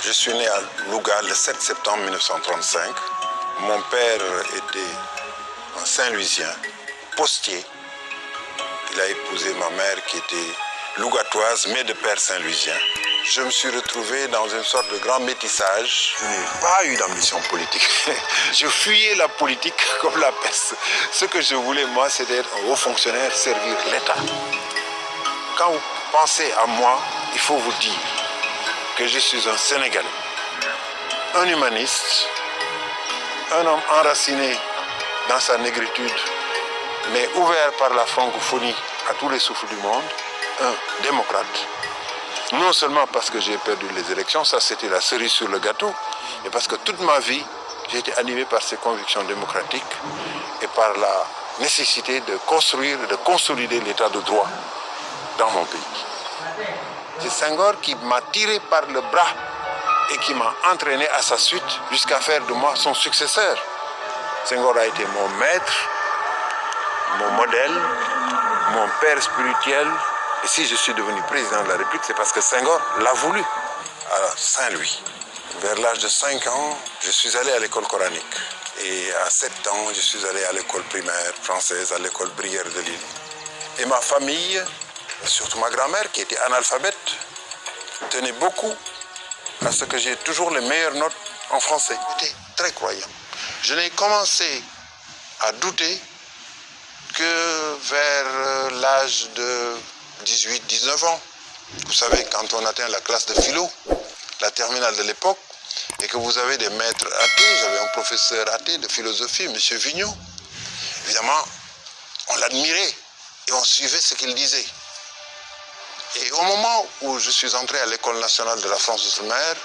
Je suis né à Louga le 7 septembre 1935. Mon père était un Saint-Louisien, postier. Il a épousé ma mère qui était lougatoise, mais de père Saint-Louisien. Je me suis retrouvé dans une sorte de grand métissage. Je n'ai pas eu d'ambition politique. Je fuyais la politique comme la peste. Ce que je voulais, moi, c'était être un haut fonctionnaire, servir l'État. Quand vous pensez à moi, il faut vous dire que je suis un Sénégalais, un humaniste, un homme enraciné dans sa négritude, mais ouvert par la francophonie à tous les souffles du monde, un démocrate. Non seulement parce que j'ai perdu les élections, ça c'était la cerise sur le gâteau, mais parce que toute ma vie, j'ai été animé par ces convictions démocratiques et par la nécessité de construire et de consolider l'état de droit dans mon pays. C'est Senghor qui m'a tiré par le bras et qui m'a entraîné à sa suite jusqu'à faire de moi son successeur. Senghor a été mon maître, mon modèle, mon père spirituel. Et si je suis devenu président de la République, c'est parce que Senghor l'a voulu. À Saint-Louis, vers l'âge de 5 ans, je suis allé à l'école coranique. Et à 7 ans, je suis allé à l'école primaire française, à l'école Brière de Lille. Et ma famille, surtout ma grand-mère qui était analphabète, tenait beaucoup à ce que j'ai toujours les meilleures notes en français. J'étais très croyant. Je n'ai commencé à douter que vers l'âge de 18-19 ans. Vous savez, quand on atteint la classe de philo, la terminale de l'époque, et que vous avez des maîtres athées, j'avais un professeur athée de philosophie, M. Vigneault. Évidemment, on l'admirait et on suivait ce qu'il disait. Et au moment où je suis entré à l'École nationale de la France Outre-mer,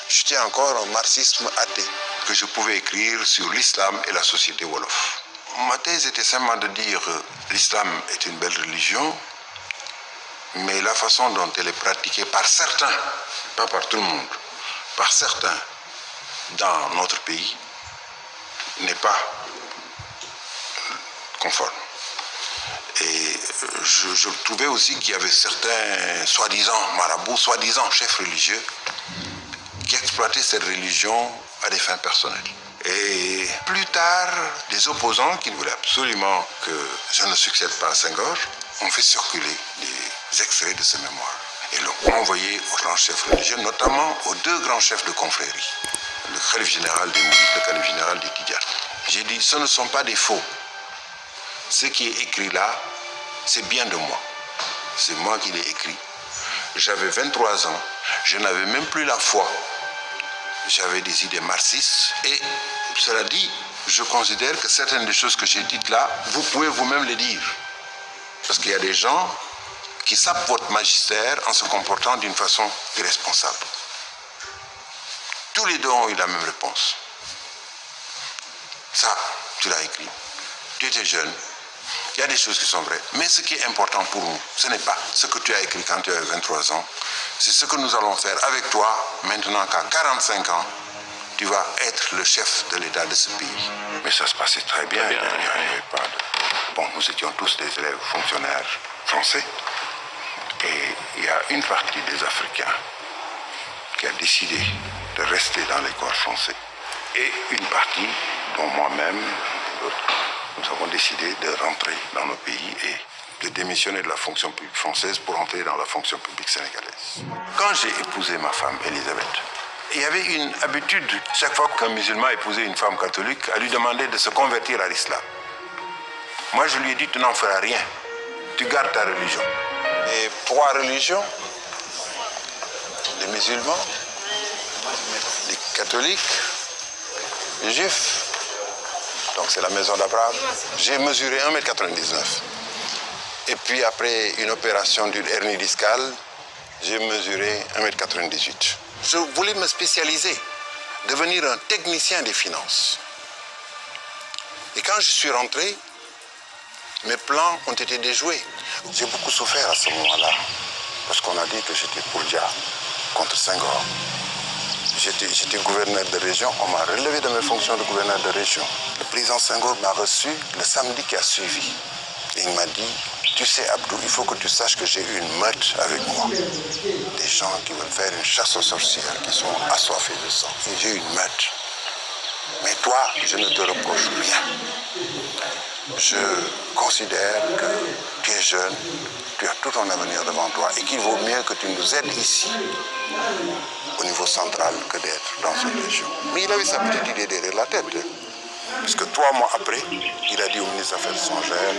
j'étais encore un marxisme athée, que je pouvais écrire sur l'islam et la société wolof. Ma thèse était simplement de dire que l'islam est une belle religion, mais la façon dont elle est pratiquée par certains, pas par tout le monde, par certains dans notre pays, n'est pas conforme. Et je trouvais aussi qu'il y avait certains soi-disant marabouts, soi-disant chefs religieux, qui exploitaient cette religion à des fins personnelles. Et plus tard, des opposants qui voulaient absolument que je ne succède pas à Senghor ont fait circuler des extraits de ses mémoires et l'ont envoyé aux grands chefs religieux, notamment aux 2 grands chefs de confrérie, le khalife général des Mourides, le khalife général des Tidjanes. J'ai dit, ce ne sont pas des faux. Ce qui est écrit là, c'est bien de moi. C'est moi qui l'ai écrit. J'avais 23 ans, je n'avais même plus la foi. J'avais des idées marxistes et cela dit, je considère que certaines des choses que j'ai dites là, vous pouvez vous-même les dire. Parce qu'il y a des gens qui sapent votre magistère en se comportant d'une façon irresponsable. Tous les deux ont eu la même réponse. Ça, tu l'as écrit. Tu étais jeune. Il y a des choses qui sont vraies. Mais ce qui est important pour nous, ce n'est pas ce que tu as écrit quand tu avais 23 ans. C'est ce que nous allons faire avec toi, maintenant qu'à 45 ans, tu vas être le chef de l'État de ce pays. Mais ça se passait très bien. Il n'y avait pas de... Bon, nous étions tous des élèves fonctionnaires français. Et il y a une partie des Africains qui a décidé de rester dans les corps français. Et une partie, dont moi-même, nous avons décidé de rentrer dans nos pays et de démissionner de la fonction publique française pour entrer dans la fonction publique sénégalaise. Quand j'ai épousé ma femme, Elisabeth, il y avait une habitude, chaque fois qu'un musulman épousait une femme catholique, à lui demander de se convertir à l'islam. Moi, je lui ai dit, tu n'en feras rien. Tu gardes ta religion. Et 3 religions, les musulmans, les catholiques, les juifs. Donc c'est la maison d'Abraham. J'ai mesuré 1,99 m. Et puis après une opération d'une hernie discale, j'ai mesuré 1,98 m. Je voulais me spécialiser, devenir un technicien des finances. Et quand je suis rentré, mes plans ont été déjoués. J'ai beaucoup souffert à ce moment-là, parce qu'on a dit que j'étais pour Dia, contre Senghor. J'étais gouverneur de région, on m'a relevé de mes fonctions de gouverneur de région. Le président Senghor m'a reçu le samedi qui a suivi. Et il m'a dit, Tu sais, Abdou, il faut que tu saches que j'ai eu une meute avec moi. Des gens qui veulent faire une chasse aux sorcières, qui sont assoiffés de sang. Et j'ai eu une meute. Mais toi, je ne te reproche rien. Je considère que tu es jeune, tu as tout ton avenir devant toi et qu'il vaut mieux que tu nous aides ici, au niveau central, que d'être dans une région. Mais il avait sa petite idée derrière la tête. Parce que 3 mois après, il a dit au ministre des Affaires étrangères,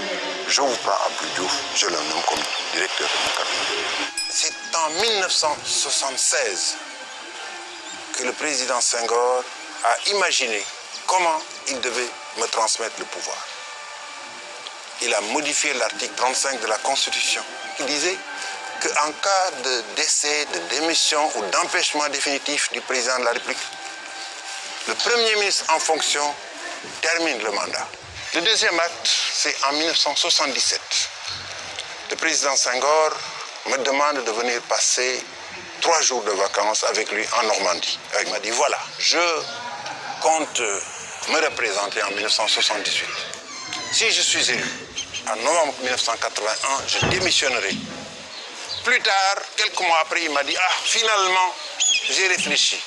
je vous prends Abdou Diouf, je le nomme comme directeur de mon cabinet. C'est en 1976 que le président Senghor a imaginé comment il devait me transmettre le pouvoir. Il a modifié l'article 35 de la Constitution qui disait qu'en cas de décès, de démission ou d'empêchement définitif du président de la République, le Premier ministre en fonction termine le mandat. Le deuxième acte, c'est en 1977. Le président Senghor me demande de venir passer 3 jours de vacances avec lui en Normandie. Il m'a dit, voilà, je compte me représenter en 1978. Si je suis élu en novembre 1981, je démissionnerai. Plus tard, quelques mois après, il m'a dit, finalement, j'ai réfléchi.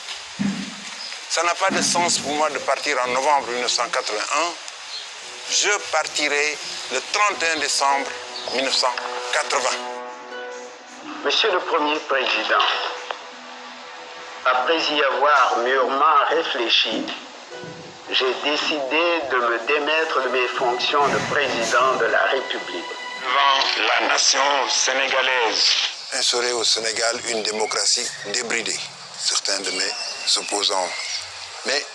Ça n'a pas de sens pour moi de partir en novembre 1981. Je partirai le 31 décembre 1980. Monsieur le Premier Président, après y avoir mûrement réfléchi, j'ai décidé de me démettre de mes fonctions de président de la République. Devant la nation sénégalaise. Instaurer au Sénégal une démocratie débridée. Certains de mes opposants. Mais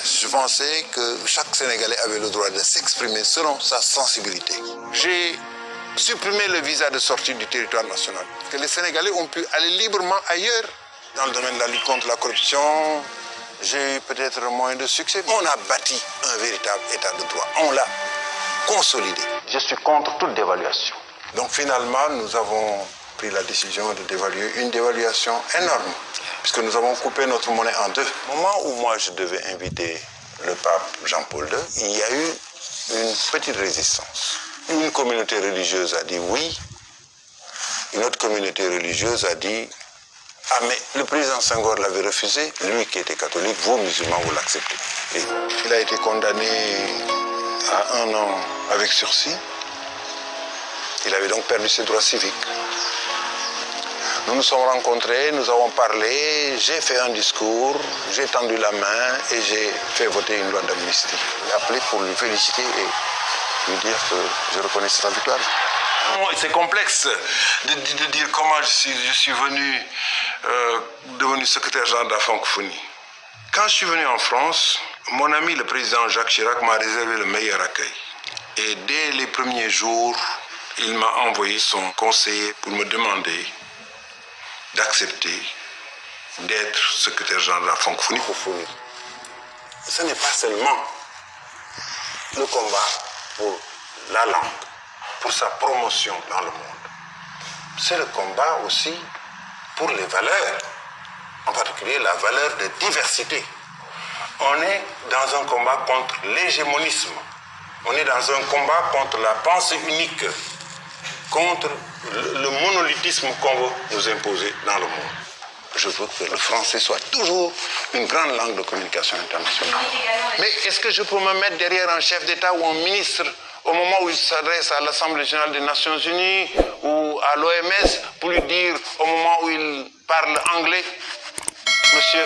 je pensais que chaque Sénégalais avait le droit de s'exprimer selon sa sensibilité. J'ai supprimé le visa de sortie du territoire national. Que les Sénégalais ont pu aller librement ailleurs. Dans le domaine de la lutte contre la corruption, j'ai eu peut-être moins de succès. On a bâti un véritable état de droit. On l'a consolidé. Je suis contre toute dévaluation. Donc finalement, nous avons pris la décision de dévaluer, une dévaluation énorme, puisque nous avons coupé notre monnaie en 2. Au moment où moi je devais inviter le pape Jean-Paul II, il y a eu une petite résistance. Une communauté religieuse a dit oui, une autre communauté religieuse a dit ah mais le président Senghor l'avait refusé, lui qui était catholique, vous musulmans vous l'acceptez. Et il a été condamné à 1 an avec sursis. Il avait donc perdu ses droits civiques. Nous nous sommes rencontrés, nous avons parlé, j'ai fait un discours, j'ai tendu la main et j'ai fait voter une loi d'amnistie. J'ai appelé pour lui féliciter et lui dire que je reconnais sa victoire. C'est complexe de dire comment je suis venu devenu secrétaire général de la francophonie. Quand je suis venu en France, mon ami le président Jacques Chirac m'a réservé le meilleur accueil. Et dès les premiers jours, il m'a envoyé son conseiller pour me demander d'accepter d'être secrétaire général de la francophonie pour fournir. Ce n'est pas seulement le combat pour la langue, pour sa promotion dans le monde. C'est le combat aussi pour les valeurs, en particulier la valeur de diversité. On est dans un combat contre l'hégémonisme. On est dans un combat contre la pensée unique, contre le monolithisme qu'on veut nous imposer dans le monde. Je veux que le français soit toujours une grande langue de communication internationale. Mais est-ce que je peux me mettre derrière un chef d'État ou un ministre au moment où il s'adresse à l'Assemblée générale des Nations Unies ou à l'OMS pour lui dire au moment où il parle anglais, monsieur,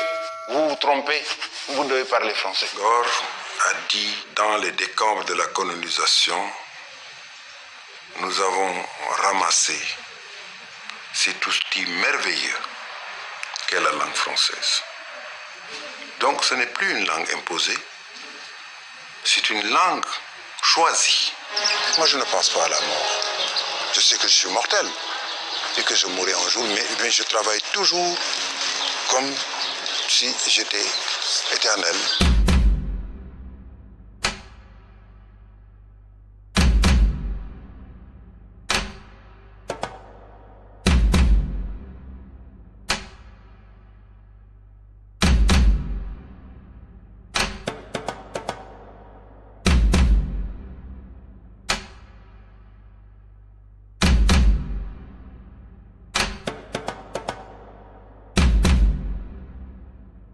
vous vous trompez, vous devez parler français. Senghor a dit dans les décombres de la colonisation, nous avons ramassé cet outil merveilleux qu'est la langue française. Donc ce n'est plus une langue imposée, c'est une langue choisie. Moi je ne pense pas à la mort. Je sais que je suis mortel et que je mourrai un jour, mais je travaille toujours comme si j'étais éternel.